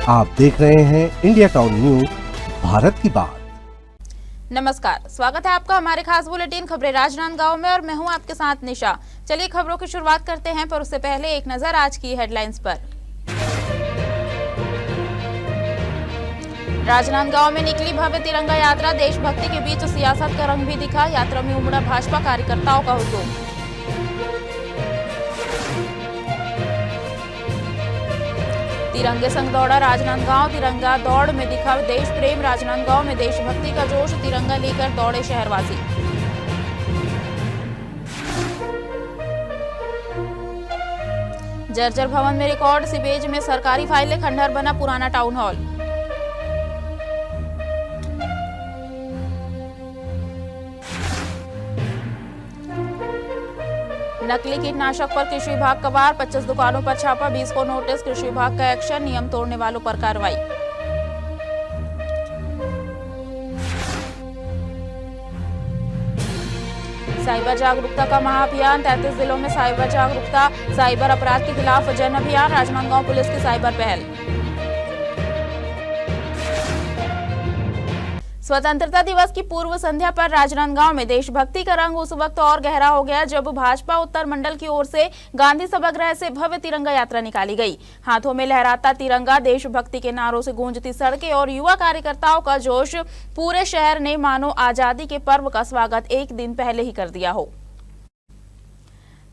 आप देख रहे हैं इंडिया टाउन न्यूज, भारत की बात। नमस्कार, स्वागत है आपका हमारे खास बुलेटिन खबरें राजनांदगांव में और मैं हूं आपके साथ निशा। चलिए खबरों की शुरुआत करते हैं, पर उससे पहले एक नजर आज की हेडलाइंस पर। राजनांदगांव में निकली भव्य तिरंगा यात्रा, देशभक्ति के बीच सियासत का रंग भी दिखा। यात्रा में उमड़ा भाजपा कार्यकर्ताओं का हुजूम। तिरंगे संग दौड़ा राजनांदगांव, तिरंगा दौड़ में दिखा देश प्रेम। राजनांदगांव में देशभक्ति का जोश, तिरंगा लेकर दौड़े शहरवासी। जर्जर भवन में रिकॉर्ड, सीवेज में सरकारी फाइलें, खंडहर बना पुराना टाउन हॉल। नकली कीटनाशक पर कृषि विभाग का वार, 25 दुकानों पर छापा, 20 को नोटिस, कृषि विभाग का एक्शन, नियम तोड़ने वालों पर कार्रवाई। साइबर जागरूकता का महाअभियान, 33 जिलों में साइबर जागरूकता, साइबर अपराध के खिलाफ जन अभियान, राजनांदगांव पुलिस की साइबर पहल। स्वतंत्रता दिवस की पूर्व संध्या पर राजनांदगांव में देशभक्ति का रंग उस वक्त और गहरा हो गया जब भाजपा उत्तर मंडल की ओर से गांधी सभागृह से भव्य तिरंगा यात्रा निकाली गई। हाथों में लहराता तिरंगा, देशभक्ति के नारों से गूंजती सड़कें और युवा कार्यकर्ताओं का जोश, पूरे शहर ने मानो आजादी के पर्व का स्वागत एक दिन पहले ही कर दिया हो।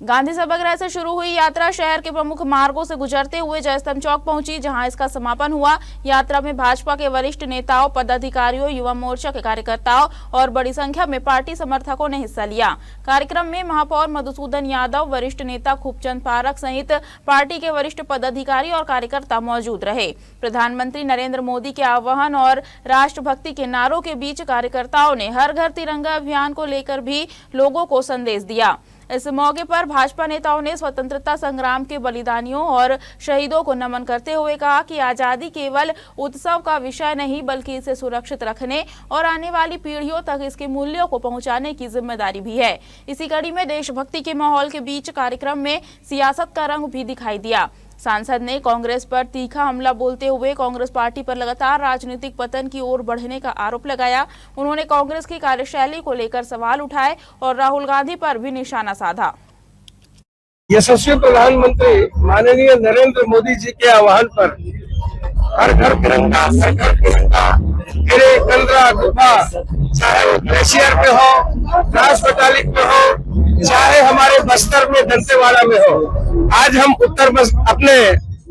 गांधी सभागृह से शुरू हुई यात्रा शहर के प्रमुख मार्गों से गुजरते हुए जयस्तंभ चौक पहुंची, जहां इसका समापन हुआ। यात्रा में भाजपा के वरिष्ठ नेताओं, पदाधिकारियों, युवा मोर्चा के कार्यकर्ताओं और बड़ी संख्या में पार्टी समर्थकों ने हिस्सा लिया। कार्यक्रम में महापौर मधुसूदन यादव, वरिष्ठ नेता खूबचंद पारख सहित पार्टी के वरिष्ठ पदाधिकारी और कार्यकर्ता मौजूद रहे। प्रधानमंत्री नरेंद्र मोदी के आह्वान और राष्ट्रभक्ति के नारों के बीच कार्यकर्ताओं ने हर घर तिरंगा अभियान को लेकर भी लोगों को संदेश दिया। इस मौके पर भाजपा नेताओं ने स्वतंत्रता संग्राम के बलिदानियों और शहीदों को नमन करते हुए कहा कि आजादी केवल उत्सव का विषय नहीं, बल्कि इसे सुरक्षित रखने और आने वाली पीढ़ियों तक इसके मूल्यों को पहुंचाने की जिम्मेदारी भी है। इसी कड़ी में देशभक्ति के माहौल के बीच कार्यक्रम में सियासत का रंग भी दिखाई दिया। सांसद ने कांग्रेस पर तीखा हमला बोलते हुए कांग्रेस पार्टी पर लगातार राजनीतिक पतन की ओर बढ़ने का आरोप लगाया। उन्होंने कांग्रेस की कार्यशैली को लेकर सवाल उठाए और राहुल गांधी पर भी निशाना साधा। यशस्वी प्रधानमंत्री माननीय नरेंद्र मोदी जी के आह्वान पर हर घर तिरंगा, हर घर तिरंगा, मेरे कंदरा गुफा, चाहे वो ग्लेशियर पे हो, द्रास बटालिक में हो, चाहे हमारे बस्तर में दंतेवाड़ा में हो। आज हम अपने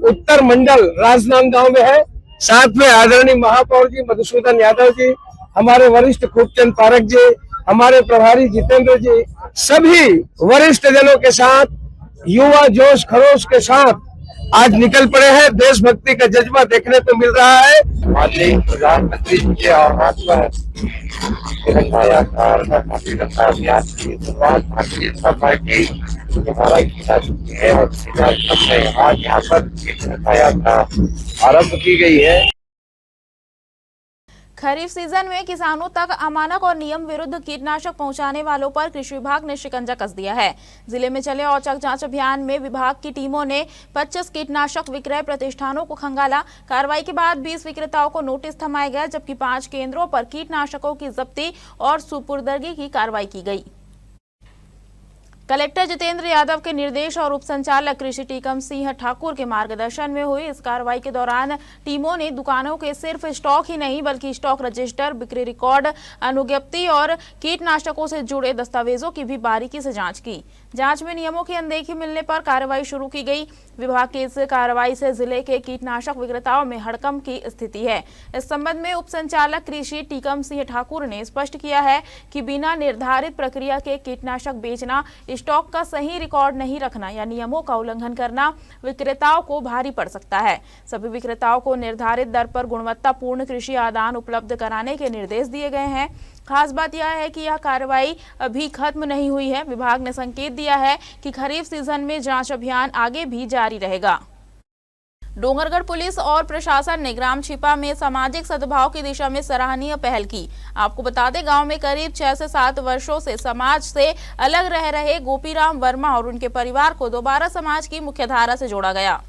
उत्तर मंडल राजनांदगांव में है। साथ में आदरणीय महापौर जी मधुसूदन यादव जी, हमारे वरिष्ठ खूबचंद पारख जी, हमारे प्रभारी जितेंद्र जी, सभी वरिष्ठ जनों के साथ युवा जोश खरोश के साथ आज निकल पड़े हैं। देशभक्ति का जज्बा देखने को मिल रहा है। माननीय प्रधानमंत्री जी के आह्वान पर तिरंगा यात्रा और तिरंगा अभियान की शुरुआत भारतीय जनता पार्टी द्वारा की जा चुकी है और आज यहाँ पर तिरंगा यात्रा आरम्भ की गई है। खरीफ सीजन में किसानों तक अमानक और नियम विरुद्ध कीटनाशक पहुंचाने वालों पर कृषि विभाग ने शिकंजा कस दिया है। जिले में चले औचक जांच अभियान में विभाग की टीमों ने 25 कीटनाशक विक्रय प्रतिष्ठानों को खंगाला। कार्रवाई के बाद 20 विक्रेताओं को नोटिस थमाया गया, जबकि 5 केंद्रों पर कीटनाशकों की जब्ती और सुपुर्दगी की कार्रवाई की गई। कलेक्टर जितेंद्र यादव के निर्देश और उप संचालक कृषि टीकम सिंह ठाकुर के मार्गदर्शन में हुई इस कार्रवाई के दौरान टीमों ने दुकानों के सिर्फ स्टॉक ही नहीं, बल्कि स्टॉक रजिस्टर, बिक्री रिकॉर्ड, अनुज्ञप्ति और कीटनाशकों से जुड़े दस्तावेजों की भी बारीकी से जांच की। जांच में नियमों की अनदेखी मिलने पर कार्रवाई शुरू की गई। विभाग की इस कार्रवाई से जिले के कीटनाशक विक्रेताओं में हड़कंप की स्थिति है। इस संबंध में उप संचालक कृषि टीकम सिंह ठाकुर ने स्पष्ट किया है कि बिना निर्धारित प्रक्रिया के कीटनाशक बेचना, स्टॉक का सही रिकॉर्ड नहीं रखना या नियमों का उल्लंघन करना विक्रेताओं को भारी पड़ सकता है। सभी विक्रेताओं को निर्धारित दर पर गुणवत्तापूर्ण कृषि आदान उपलब्ध कराने के निर्देश दिए गए हैं। खास बात यह है कि यह कार्रवाई अभी खत्म नहीं हुई है। विभाग ने संकेत दिया है कि खरीफ सीजन में जांच अभियान आगे भी जारी रहेगा। डोंगरगढ़ पुलिस और प्रशासन ने ग्राम छिपा में सामाजिक सद्भाव की दिशा में सराहनीय पहल की। आपको बता दें, गांव में करीब 6 से 7 वर्षों से समाज से अलग रह रहे गोपीराम वर्मा और उनके परिवार को दोबारा समाज की मुख्यधारा से जोड़ा गया।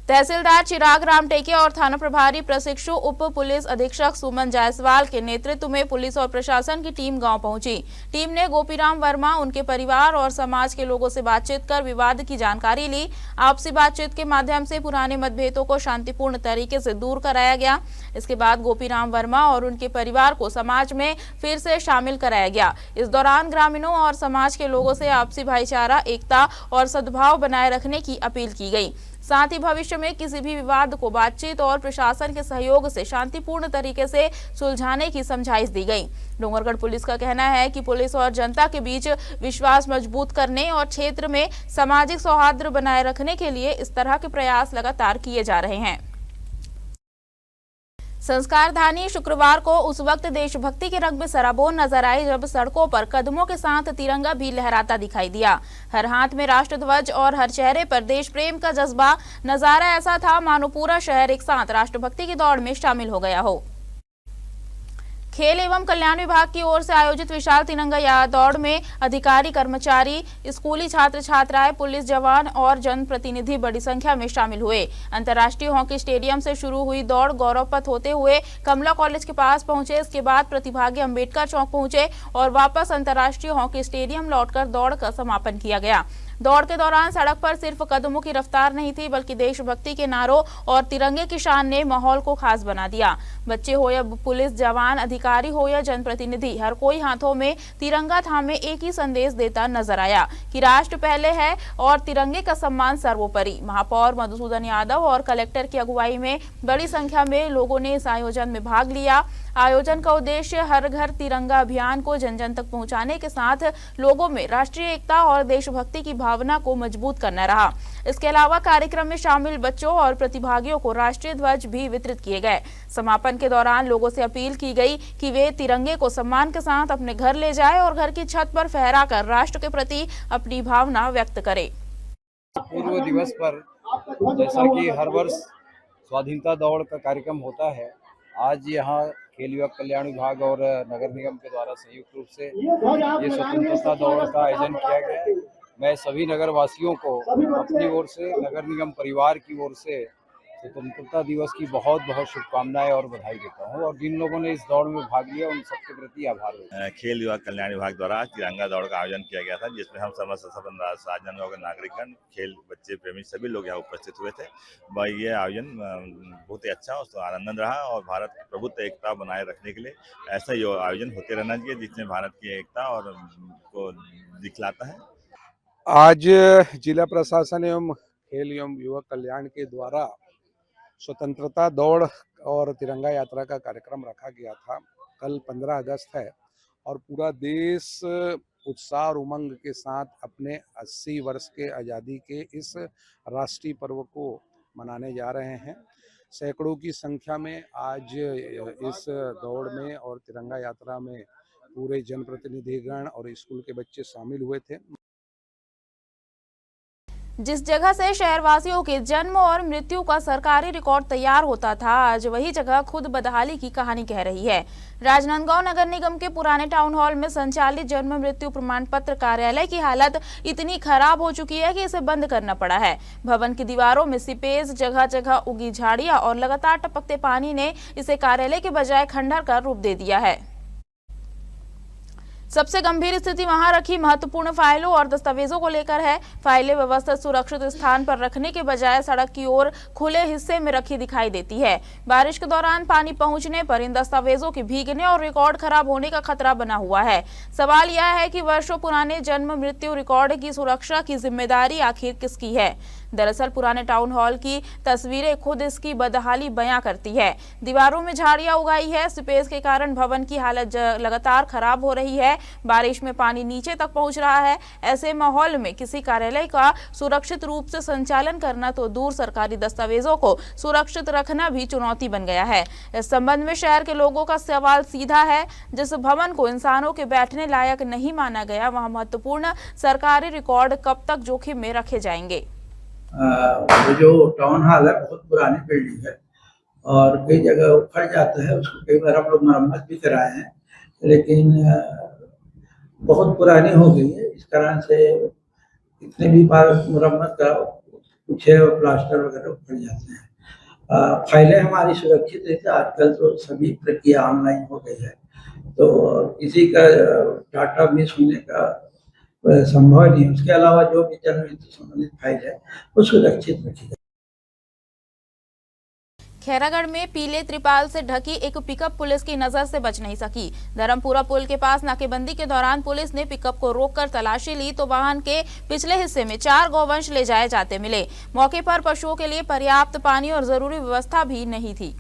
तहसीलदार चिराग राम टेके और थाना प्रभारी प्रशिक्षु उप पुलिस अधीक्षक सुमन जायसवाल के नेतृत्व में पुलिस और प्रशासन की टीम गांव पहुंची। टीम ने गोपीराम वर्मा, उनके परिवार और समाज के लोगों से बातचीत कर विवाद की जानकारी ली। आपसी बातचीत के माध्यम से पुराने मतभेदों को शांतिपूर्ण तरीके से दूर कराया गया। इसके बाद गोपीराम वर्मा और उनके परिवार को समाज में फिर से शामिल कराया गया। इस दौरान ग्रामीणों और समाज के लोगों से आपसी भाईचारा, एकता और सद्भाव बनाए रखने की अपील की गई। साथ ही भविष्य में किसी भी विवाद को बातचीत और प्रशासन के सहयोग से शांतिपूर्ण तरीके से सुलझाने की समझाइश दी गई। डोंगरगढ़ पुलिस का कहना है कि पुलिस और जनता के बीच विश्वास मजबूत करने और क्षेत्र में सामाजिक सौहार्द बनाए रखने के लिए इस तरह के प्रयास लगातार किए जा रहे हैं। संस्कारधानी शुक्रवार को उस वक्त देशभक्ति के रंग में सराबोर नजर आई जब सड़कों पर कदमों के साथ तिरंगा भी लहराता दिखाई दिया। हर हाथ में राष्ट्रध्वज और हर चेहरे पर देश प्रेम का जज्बा। नजारा ऐसा था मानो पूरा शहर एक साथ राष्ट्रभक्ति की दौड़ में शामिल हो गया हो। खेल एवं कल्याण विभाग की ओर से आयोजित विशाल तिरंगा दौड़ में अधिकारी, कर्मचारी, स्कूली छात्र छात्राएं, पुलिस जवान और जनप्रतिनिधि बड़ी संख्या में शामिल हुए। अंतर्राष्ट्रीय हॉकी स्टेडियम से शुरू हुई दौड़ गौरव पथ होते हुए कमला कॉलेज के पास पहुंचे। इसके बाद प्रतिभागी अंबेडकर चौक पहुंचे और वापस अंतर्राष्ट्रीय हॉकी स्टेडियम लौटकर दौड़ का समापन किया गया। दौड़ के दौरान सड़क पर सिर्फ कदमों की रफ्तार नहीं थी, बल्कि देशभक्ति के नारों और तिरंगे की शान ने माहौल को खास बना दिया। बच्चे हो या पुलिस जवान, अधिकारी हो या जनप्रतिनिधि, हर कोई हाथों में तिरंगा थामे एक ही संदेश देता नजर आया कि राष्ट्र पहले है और तिरंगे का सम्मान सर्वोपरि। महापौर मधुसूदन यादव और कलेक्टर की अगुवाई में बड़ी संख्या में लोगों ने इस आयोजन में भाग लिया। आयोजन का उद्देश्य हर घर तिरंगा अभियान को जन जन तक पहुंचाने के साथ लोगों में राष्ट्रीय एकता और देशभक्ति की भावना को मजबूत करना रहा। इसके अलावा कार्यक्रम में शामिल बच्चों और प्रतिभागियों को राष्ट्रीय ध्वज भी वितरित किए गए। समापन के दौरान लोगों से अपील की गई कि वे तिरंगे को सम्मान के साथ अपने घर ले जाएं और घर की छत पर फहराकर राष्ट्र के प्रति अपनी भावना व्यक्त करें। पूर्व दिवस पर जैसा कि हर वर्ष स्वाधीनता दौड़ का कार्यक्रम होता है, आज यहाँ खेल युवक कल्याण विभाग और नगर निगम के द्वारा संयुक्त रूप से ये स्वतंत्रता दौड़ का आयोजन किया गया है। मैं सभी नगर वासियों को अपनी ओर से, नगर निगम परिवार की ओर से स्वतंत्रता दिवस की बहुत बहुत शुभकामनाएं और बधाई देता हूं और जिन लोगों ने इस दौड़ में भाग लिया उन सबके प्रति आभार व्यक्त। खेल युवक कल्याण विभाग द्वारा तिरंगा दौड़ का आयोजन किया गया था, जिसमें हम समस्त राजनांदगांव के नागरिकगण, खेल बच्चे प्रेमी सभी लोग यहाँ उपस्थित हुए थे। ये आयोजन बहुत ही अच्छा और आनंद रहा और भारत प्रभुत्व एकता बनाए रखने के लिए ऐसा ही आयोजन होते रहना चाहिए, जिसमें भारत की एकता और को दिखलाता है। आज जिला प्रशासन एवं खेल एवं युवक कल्याण के द्वारा स्वतंत्रता दौड़ और तिरंगा यात्रा का कार्यक्रम रखा गया था। कल 15 अगस्त है और पूरा देश उत्साह और उमंग के साथ अपने 80 वर्ष के आज़ादी के इस राष्ट्रीय पर्व को मनाने जा रहे हैं। सैकड़ों की संख्या में आज इस दौड़ में और तिरंगा यात्रा में पूरे जनप्रतिनिधिगण और स्कूल के बच्चे शामिल हुए थे। जिस जगह से शहरवासियों के जन्म और मृत्यु का सरकारी रिकॉर्ड तैयार होता था, आज वही जगह खुद बदहाली की कहानी कह रही है। राजनांदगांव नगर निगम के पुराने टाउन हॉल में संचालित जन्म मृत्यु प्रमाण पत्र कार्यालय की हालत इतनी खराब हो चुकी है कि इसे बंद करना पड़ा है। भवन की दीवारों में सिपेज, जगह जगह उगी झाड़ियां और लगातार टपकते पानी ने इसे कार्यालय के बजाय खंडहर का रूप दे दिया है। सबसे गंभीर स्थिति वहां रखी महत्वपूर्ण फाइलों और दस्तावेजों को लेकर है। फाइलें व्यवस्थित सुरक्षित स्थान पर रखने के बजाय सड़क की ओर खुले हिस्से में रखी दिखाई देती है। बारिश के दौरान पानी पहुंचने पर इन दस्तावेजों के भीगने और रिकॉर्ड खराब होने का खतरा बना हुआ है। सवाल यह है कि वर्षों पुराने जन्म मृत्यु रिकॉर्ड की सुरक्षा की जिम्मेदारी आखिर किसकी है? दरअसल पुराने टाउन हॉल की तस्वीरें खुद इसकी बदहाली बयां करती है। दीवारों में झाड़ियां उगाई है। स्पेस के कारण भवन की हालत लगातार खराब हो रही है। बारिश में पानी नीचे तक पहुंच रहा है। ऐसे माहौल में किसी कार्यालय का सुरक्षित रूप से संचालन करना तो दूर, सरकारी दस्तावेजों को सुरक्षित रखना भी चुनौती बन गया है। इस संबंध में शहर के लोगों का सवाल सीधा है, जिस भवन को इंसानों के बैठने लायक नहीं माना गया, वहां महत्वपूर्ण सरकारी रिकॉर्ड कब तक जोखिम में रखे जाएंगे? वो जो टाउन हॉल है बहुत पुरानी बिल्डिंग है और कई जगह उखड़ जाता है। उसको कई बार हम लोग मरम्मत भी कराए हैं, लेकिन बहुत पुरानी हो गई है। इस कारण से इतने भी बार मरम्मत कराओ कुछ है वो प्लास्टर वगैरह उखड़ जाते हैं। फाइलें हमारी सुरक्षित है, आजकल तो सभी प्रक्रिया ऑनलाइन हो गई है, तो किसी का डाटा मिस होने का संभव नहीं है। उसके अलावा जो भी जन्म से संबंधित फाइल है वो सुरक्षित रखी जाए। खैरागढ़ में पीले त्रिपाल से ढकी एक पिकअप पुलिस की नजर से बच नहीं सकी। धर्मपुरा पुल के पास नाकेबंदी के दौरान पुलिस ने पिकअप को रोककर तलाशी ली तो वाहन के पिछले हिस्से में 4 गौवंश ले जाए जाते मिले। मौके पर पशुओं के लिए पर्याप्त पानी और जरूरी व्यवस्था भी नहीं थी।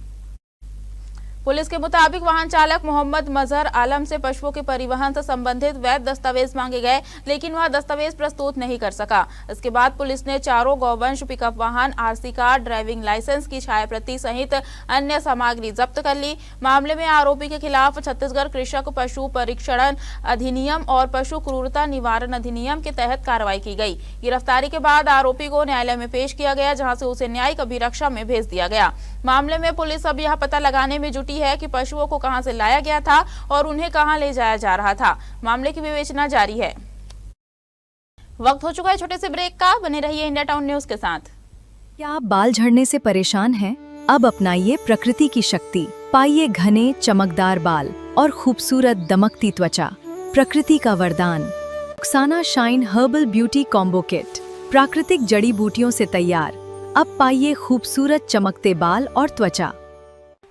पुलिस के मुताबिक वाहन चालक मोहम्मद मजहर आलम से पशुओं के परिवहन से संबंधित वैध दस्तावेज मांगे गए, लेकिन वह दस्तावेज प्रस्तुत नहीं कर सका। इसके बाद पुलिस ने चारों गौवंश, पिकअप वाहन, आरसी कार्ड, ड्राइविंग लाइसेंस की छायाप्रति सहित अन्य सामग्री जब्त कर ली। मामले में आरोपी के खिलाफ छत्तीसगढ़ कृषक पशु परीक्षण अधिनियम और पशु क्रूरता निवारण अधिनियम के तहत कार्रवाई की गई। गिरफ्तारी के बाद आरोपी को न्यायालय में पेश किया गया, जहाँ से उसे न्यायिक अभिरक्षा में भेज दिया गया। मामले में पुलिस अब यह पता लगाने में जुटी है कि पशुओं को कहां से लाया गया था और उन्हें कहां ले जाया जा रहा था। मामले की विवेचना जारी है। वक्त हो चुका है छोटे से ब्रेक का। बने रहिए इंडिया टाउन न्यूज के साथ। क्या आप बाल झड़ने से परेशान हैं? अब अपनाइए प्रकृति की शक्ति, पाइए घने चमकदार बाल और खूबसूरत दमकती त्वचा। प्रकृति का वरदान Rukhsana shine herbal beauty combo kit, प्राकृतिक जड़ी बूटियों से तैयार। अब पाइए खूबसूरत चमकते बाल और त्वचा।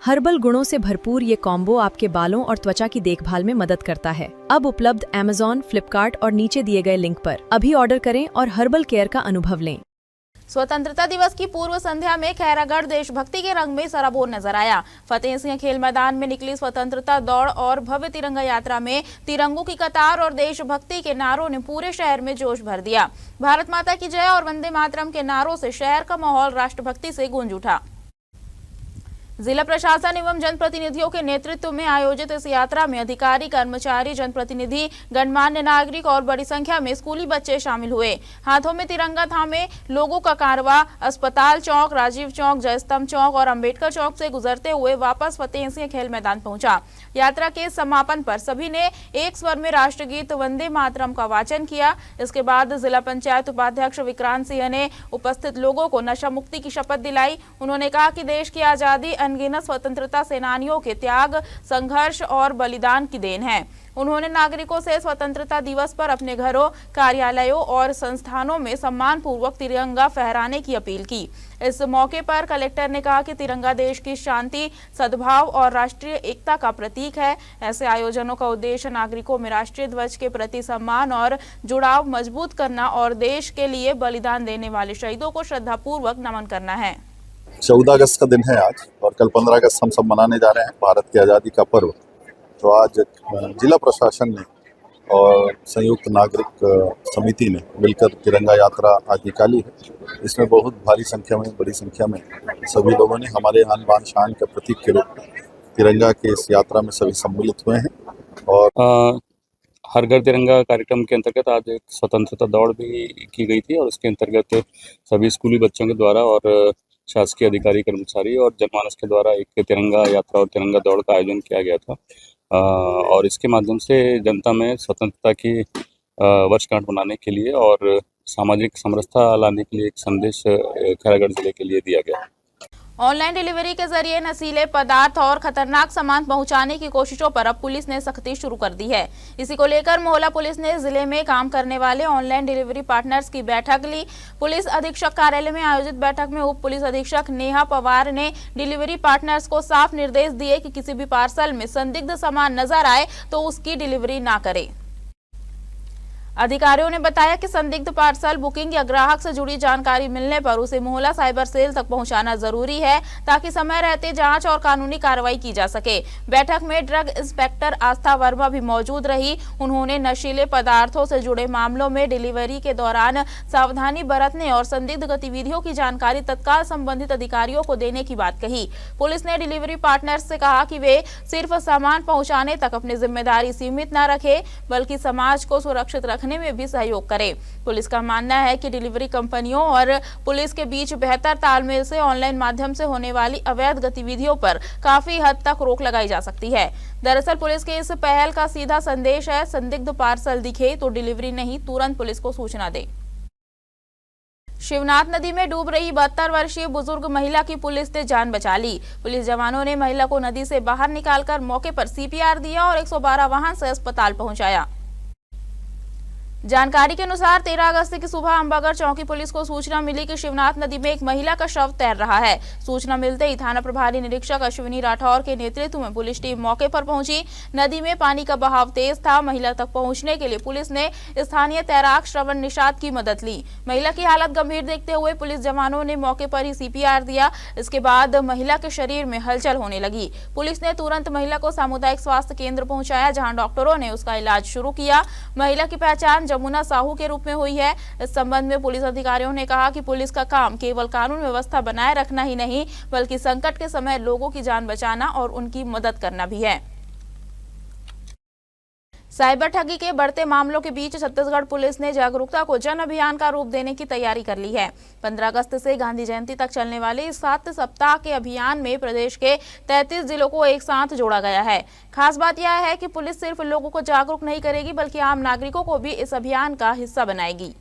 हर्बल गुणों से भरपूर ये कॉम्बो आपके बालों और त्वचा की देखभाल में मदद करता है। अब उपलब्ध Amazon, फ्लिपकार्ट और नीचे दिए गए लिंक पर। अभी ऑर्डर करें और हर्बल केयर का अनुभव लें। स्वतंत्रता दिवस की पूर्व संध्या में खैरागढ़ देशभक्ति के रंग में सराबोर नजर आया। फतेह सिंह खेल मैदान में निकली स्वतंत्रता दौड़ और भव्य तिरंगा यात्रा में तिरंगों की कतार और देशभक्ति के नारों ने पूरे शहर में जोश भर दिया। भारत माता की जय और वंदे मातरम के नारों से शहर का माहौल राष्ट्रभक्ति से गूंज उठा। जिला प्रशासन एवं जनप्रतिनिधियों के नेतृत्व में आयोजित इस यात्रा में अधिकारी, कर्मचारी, जनप्रतिनिधि, गणमान्य नागरिक और बड़ी संख्या में स्कूली बच्चे शामिल हुए। हाथों में तिरंगा थामे लोगों का कारवां अस्पताल चौक, राजीव चौक, जयस्तंभ चौक और अंबेडकर चौक से गुजरते हुए वापस फतेह सिंह खेल मैदान पहुंचा। यात्रा के समापन पर सभी ने एक स्वर में राष्ट्रगीत वंदे मातरम का वाचन किया। इसके बाद जिला पंचायत उपाध्यक्ष विक्रांत सिंह ने उपस्थित लोगों को नशा मुक्ति की शपथ दिलाई। उन्होंने कहा कि देश की आजादी अनगिनत स्वतंत्रता सेनानियों के त्याग, संघर्ष और बलिदान की देन है। उन्होंने नागरिकों से स्वतंत्रता दिवस पर अपने घरों, कार्यालयों और संस्थानों में सम्मान पूर्वक तिरंगा फहराने की अपील की। इस मौके पर कलेक्टर ने कहा कि तिरंगा देश की शांति, सद्भाव और राष्ट्रीय एकता का प्रतीक है। ऐसे आयोजनों का उद्देश्य नागरिकों में राष्ट्रीय ध्वज के प्रति सम्मान और जुड़ाव मजबूत करना और देश के लिए बलिदान देने वाले शहीदों को श्रद्धापूर्वक नमन करना है। 14 अगस्त का दिन है आज और कल 15 अगस्त हम सब मनाने जा रहे हैं भारत की आज़ादी का पर्व। तो आज जिला प्रशासन ने और संयुक्त नागरिक समिति ने मिलकर तिरंगा यात्रा आज निकाली है। इसमें बहुत भारी संख्या में, बड़ी संख्या में सभी लोगों ने हमारे आन बान शान के प्रतीक के रूप में तिरंगा के इस यात्रा में सभी सम्मिलित हुए हैं। और हर घर तिरंगा कार्यक्रम के अंतर्गत आज एक स्वतंत्रता दौड़ भी की गई थी और उसके अंतर्गत सभी स्कूली बच्चों के द्वारा और शासकीय अधिकारी, कर्मचारी और जनमानस के द्वारा एक तिरंगा यात्रा और तिरंगा दौड़ का आयोजन किया गया था। और इसके माध्यम से जनता में स्वतंत्रता की वर्षगांठ मनाने के लिए और सामाजिक समरसता लाने के लिए एक संदेश खैरागढ़ जिले के लिए दिया गया। ऑनलाइन डिलीवरी के जरिए नशीले पदार्थ और खतरनाक सामान पहुंचाने की कोशिशों पर अब पुलिस ने सख्ती शुरू कर दी है। इसी को लेकर मोहला पुलिस ने जिले में काम करने वाले ऑनलाइन डिलीवरी पार्टनर्स की बैठक ली। पुलिस अधीक्षक कार्यालय में आयोजित बैठक में उप पुलिस अधीक्षक नेहा पवार ने डिलीवरी पार्टनर्स को साफ निर्देश दिए कि किसी भी पार्सल में संदिग्ध सामान नजर आए तो उसकी डिलीवरी ना करें। अधिकारियों ने बताया कि संदिग्ध पार्सल बुकिंग या ग्राहक से जुड़ी जानकारी मिलने पर उसे मोहला साइबर सेल तक पहुंचाना जरूरी है, ताकि समय रहते जांच और कानूनी कार्रवाई की जा सके। बैठक में ड्रग इंस्पेक्टर आस्था वर्मा भी मौजूद रही। उन्होंने नशीले पदार्थों से जुड़े मामलों में डिलीवरी के दौरान सावधानी बरतने और संदिग्ध गतिविधियों की जानकारी तत्काल संबंधित अधिकारियों को देने की बात कही। पुलिस ने डिलीवरी पार्टनर्स से कहा कि वे सिर्फ सामान पहुँचाने तक अपनी जिम्मेदारी सीमित न रखे, बल्कि समाज को सुरक्षित रखने में भी सहयोग करें। पुलिस का मानना है कि डिलीवरी कंपनियों और पुलिस के बीच बेहतर तालमेल से ऑनलाइन माध्यम से होने वाली अवैध गतिविधियों पर काफी हद तक रोक लगाई जा सकती है। दरअसल पुलिस के इस पहल का सीधा संदेश है, संदिग्ध पार्सल दिखे तो डिलीवरी नहीं, तुरंत पुलिस को सूचना दें। शिवनाथ नदी में डूब रही 72 वर्षीय बुजुर्ग महिला की पुलिस ने जान बचा ली। पुलिस जवानों ने महिला को नदी से बाहर निकालकर मौके पर सीपीआर दिया और 112 वाहन से अस्पताल पहुंचाया। जानकारी के अनुसार 13 अगस्त की सुबह अंबागढ़ चौकी पुलिस को सूचना मिली कि शिवनाथ नदी में एक महिला का शव तैर रहा है। सूचना मिलते ही थाना प्रभारी निरीक्षक अश्विनी राठौर के नेतृत्व में पुलिस टीम मौके पर पहुंची। नदी में पानी का बहाव तेज था। महिला तक पहुंचने के लिए पुलिस ने स्थानीय तैराक श्रवण निषाद की मदद ली। महिला की हालत गंभीर देखते हुए पुलिस जवानों ने मौके पर ही सीपीआर दिया। इसके बाद महिला के शरीर में हलचल होने लगी। पुलिस ने तुरंत महिला को सामुदायिक स्वास्थ्य केंद्र पहुंचाया, जहां डॉक्टरों ने उसका इलाज शुरू किया। महिला की पहचान जमुना साहू के रूप में हुई है। इस संबंध में पुलिस अधिकारियों ने कहा कि पुलिस का काम केवल कानून व्यवस्था बनाए रखना ही नहीं, बल्कि संकट के समय लोगों की जान बचाना और उनकी मदद करना भी है। साइबर ठगी के बढ़ते मामलों के बीच छत्तीसगढ़ पुलिस ने जागरूकता को जन अभियान का रूप देने की तैयारी कर ली है। 15 अगस्त से गांधी जयंती तक चलने वाले इस 7 सप्ताह के अभियान में प्रदेश के 33 जिलों को एक साथ जोड़ा गया है। खास बात यह है कि पुलिस सिर्फ लोगों को जागरूक नहीं करेगी, बल्कि आम नागरिकों को भी इस अभियान का हिस्सा बनाएगी।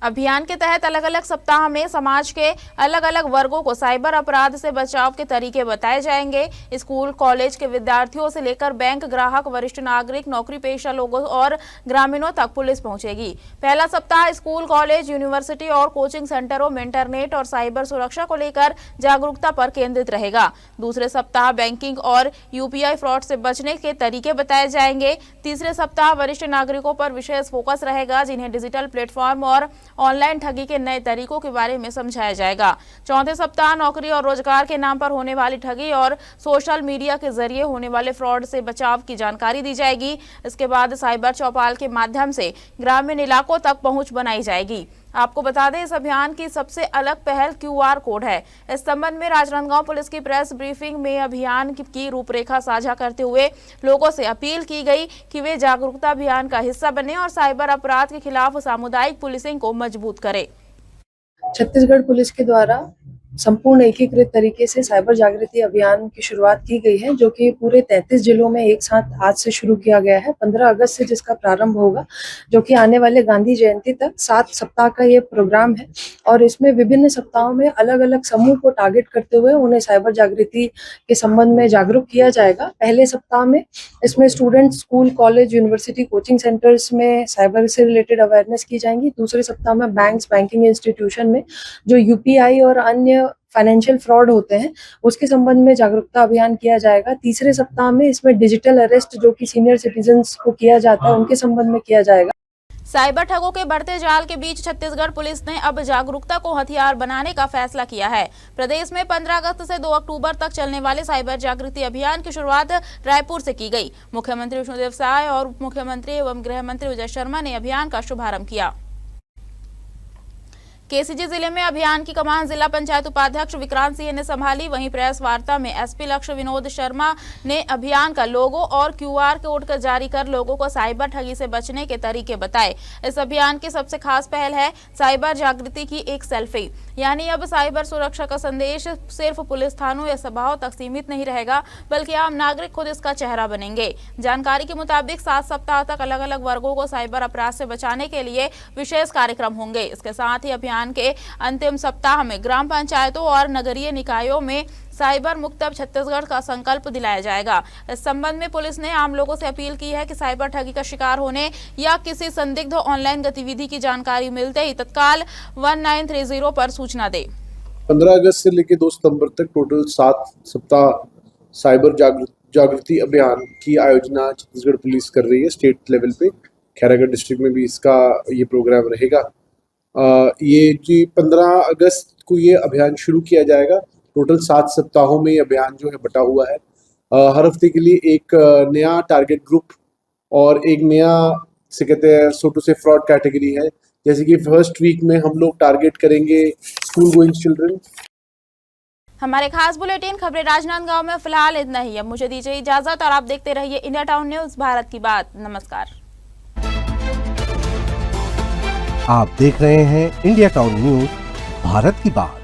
अभियान के तहत अलग अलग सप्ताह में समाज के अलग अलग वर्गों को साइबर अपराध से बचाव के तरीके बताए जाएंगे। स्कूल कॉलेज के विद्यार्थियों से लेकर बैंक ग्राहक, वरिष्ठ नागरिक, नौकरी पेशा लोगों और ग्रामीणों तक पुलिस पहुंचेगी। पहला सप्ताह स्कूल कॉलेज, यूनिवर्सिटी और कोचिंग सेंटरों में इंटरनेट और साइबर सुरक्षा को लेकर जागरूकता पर केंद्रित रहेगा। दूसरे सप्ताह बैंकिंग और यूपीआई फ्रॉड से बचने के तरीके बताए जाएंगे। तीसरे सप्ताह वरिष्ठ नागरिकों पर विशेष फोकस रहेगा, जिन्हें डिजिटल प्लेटफॉर्म और ऑनलाइन ठगी के नए तरीकों के बारे में समझाया जाएगा। चौथे सप्ताह नौकरी और रोजगार के नाम पर होने वाली ठगी और सोशल मीडिया के जरिए होने वाले फ्रॉड से बचाव की जानकारी दी जाएगी। इसके बाद साइबर चौपाल के माध्यम से ग्रामीण इलाकों तक पहुंच बनाई जाएगी। आपको बता दें, इस अभियान की सबसे अलग पहल QR कोड है। इस संबंध में राजनांदगांव पुलिस की प्रेस ब्रीफिंग में अभियान की रूपरेखा साझा करते हुए लोगों से अपील की गई कि वे जागरूकता अभियान का हिस्सा बने और साइबर अपराध के खिलाफ सामुदायिक पुलिसिंग को मजबूत करें। छत्तीसगढ़ पुलिस के द्वारा संपूर्ण एकीकृत तरीके से साइबर जागृति अभियान की शुरुआत की गई है, जो कि पूरे 33 जिलों में एक साथ आज से शुरू किया गया है। 15 अगस्त से जिसका प्रारंभ होगा, जो कि आने वाले गांधी जयंती तक 7 सप्ताह का ये प्रोग्राम है। और इसमें विभिन्न सप्ताहों में अलग अलग समूह को टारगेट करते हुए उन्हें साइबर जागृति के संबंध में जागरूक किया जाएगा। पहले सप्ताह में इसमें student, school, college, university, coaching centres में साइबर से रिलेटेड अवेयरनेस की जाएंगी। दूसरे सप्ताह में बैंक्स, बैंकिंग इंस्टीट्यूशन में जो यूपीआई और अन्य फाइनेंशियल फ्रॉड होते हैं उसके संबंध में जागरूकता अभियान किया जाएगा। तीसरे सप्ताह में इसमें डिजिटल अरेस्ट, जो कि सीनियर सिटीजन्स को किया जाता है, उनके संबंध में किया जाएगा। साइबर ठगों के बढ़ते जाल के बीच छत्तीसगढ़ पुलिस ने अब जागरूकता को हथियार बनाने का फैसला किया है। प्रदेश में 15 अगस्त से 2 अक्टूबर तक चलने वाले साइबर जागृति अभियान की शुरुआत रायपुर से की गई। मुख्यमंत्री विष्णुदेव साय और उप मुख्यमंत्री एवं गृह मंत्री विजय शर्मा ने अभियान का शुभारंभ किया। केसीजी जिले में अभियान की कमान जिला पंचायत उपाध्यक्ष विक्रांत सिंह ने संभाली। वहीं प्रेस वार्ता में एसपी लक्ष्य विनोद शर्मा ने अभियान का लोगो और QR कोड का जारी कर लोगों को साइबर ठगी से बचने के तरीके बताए। इस अभियान की सबसे खास पहल है साइबर जागृति की एक सेल्फी, यानी अब साइबर सुरक्षा का संदेश सिर्फ पुलिस थानों या सभाओं तक सीमित नहीं रहेगा, बल्कि आम नागरिक खुद इसका चेहरा बनेंगे। जानकारी के मुताबिक 7 सप्ताह तक अलग अलग वर्गों को साइबर अपराध से बचाने के लिए विशेष कार्यक्रम होंगे। इसके साथ ही अभियान के अंतिम सप्ताह में ग्राम पंचायतों और नगरीय निकायों में साइबर मुक्त छत्तीसगढ़ का संकल्प दिलाया जाएगा। इस संबंध में पुलिस ने आम लोगों से अपील की है कि साइबर ठगी का शिकार होने या किसी संदिग्ध ऑनलाइन गतिविधि की जानकारी मिलते ही तत्काल 1930 पर सूचना दे। 15 अगस्त से लेकर 2 सितंबर तक टोटल 7 सप्ताह साइबर जागृति अभियान की आयोजना छत्तीसगढ़ पुलिस कर रही है। स्टेट लेवल पे खैरागढ़ डिस्ट्रिक्ट में भी इसका ये प्रोग्राम रहेगा। ये जी 15 अगस्त को ये अभियान शुरू किया जाएगा। टोटल 7 सप्ताहों में ये अभियान जो है बटा हुआ है। हर हफ्ते के लिए एक नया टारगेट ग्रुप और एक नया से कहते हैं सो टू से फ्रॉड कैटेगरी है। जैसे कि फर्स्ट वीक में हम लोग टारगेट करेंगे स्कूल गोइंग चिल्ड्रन। हमारे खास बुलेटिन खबरें राजनांदगांव में फिलहाल इतना ही। अब मुझे दीजिए इजाजत और आप देखते रहिए इंडिया टाउन न्यूज, भारत की बात। नमस्कार। आप देख रहे हैं इंडिया टाउन न्यूज, भारत की बात।